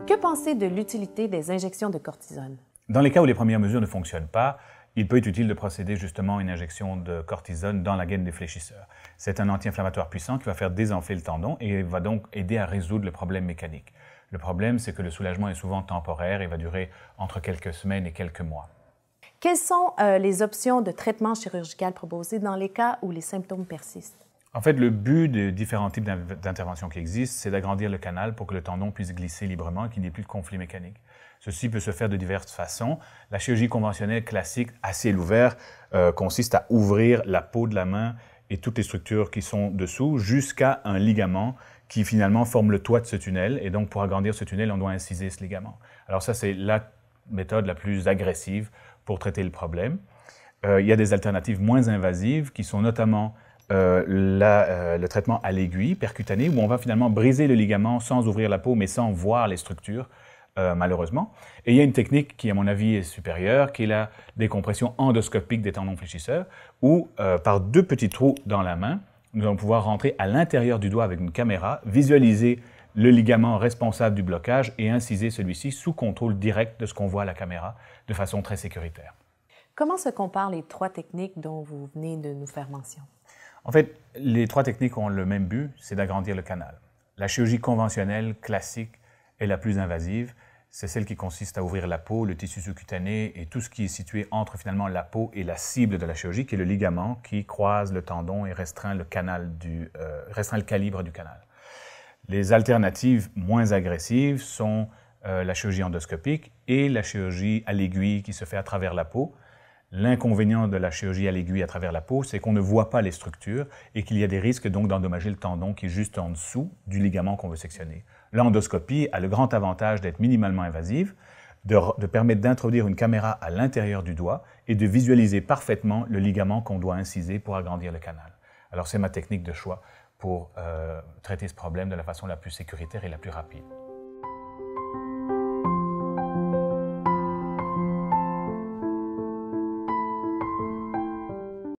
Que penser de l'utilité des injections de cortisone? Dans les cas où les premières mesures ne fonctionnent pas, il peut être utile de procéder justement à une injection de cortisone dans la gaine des fléchisseurs. C'est un anti-inflammatoire puissant qui va faire désenfler le tendon et va donc aider à résoudre le problème mécanique. Le problème, c'est que le soulagement est souvent temporaire et va durer entre quelques semaines et quelques mois. Quelles sont les options de traitement chirurgical proposées dans les cas où les symptômes persistent? En fait, le but des différents types d'interventions qui existent, c'est d'agrandir le canal pour que le tendon puisse glisser librement et qu'il n'y ait plus de conflit mécanique. Ceci peut se faire de diverses façons. La chirurgie conventionnelle classique à ciel ouvert consiste à ouvrir la peau de la main et toutes les structures qui sont dessous jusqu'à un ligament qui finalement forme le toit de ce tunnel. Et donc, pour agrandir ce tunnel, on doit inciser ce ligament. Alors ça, c'est la méthode la plus agressive pour traiter le problème. Il y a des alternatives moins invasives qui sont notamment le traitement à l'aiguille percutané, où on va finalement briser le ligament sans ouvrir la peau, mais sans voir les structures, malheureusement. Et il y a une technique qui, à mon avis, est supérieure, qui est la décompression endoscopique des tendons fléchisseurs, où, par deux petits trous dans la main, nous allons pouvoir rentrer à l'intérieur du doigt avec une caméra, visualiser le ligament responsable du blocage et inciser celui-ci sous contrôle direct de ce qu'on voit à la caméra, de façon très sécuritaire. Comment se comparent les trois techniques dont vous venez de nous faire mention? En fait, les trois techniques ont le même but, c'est d'agrandir le canal. La chirurgie conventionnelle classique est la plus invasive. C'est celle qui consiste à ouvrir la peau, le tissu sous-cutané et tout ce qui est situé entre finalement la peau et la cible de la chirurgie, qui est le ligament qui croise le tendon et restreint le calibre du canal. Les alternatives moins agressives sont la chirurgie endoscopique et la chirurgie à l'aiguille qui se fait à travers la peau. L'inconvénient de la chirurgie à l'aiguille à travers la peau, c'est qu'on ne voit pas les structures et qu'il y a des risques donc d'endommager le tendon qui est juste en dessous du ligament qu'on veut sectionner. L'endoscopie a le grand avantage d'être minimalement invasive, de permettre d'introduire une caméra à l'intérieur du doigt et de visualiser parfaitement le ligament qu'on doit inciser pour agrandir le canal. Alors c'est ma technique de choix pour traiter ce problème de la façon la plus sécuritaire et la plus rapide.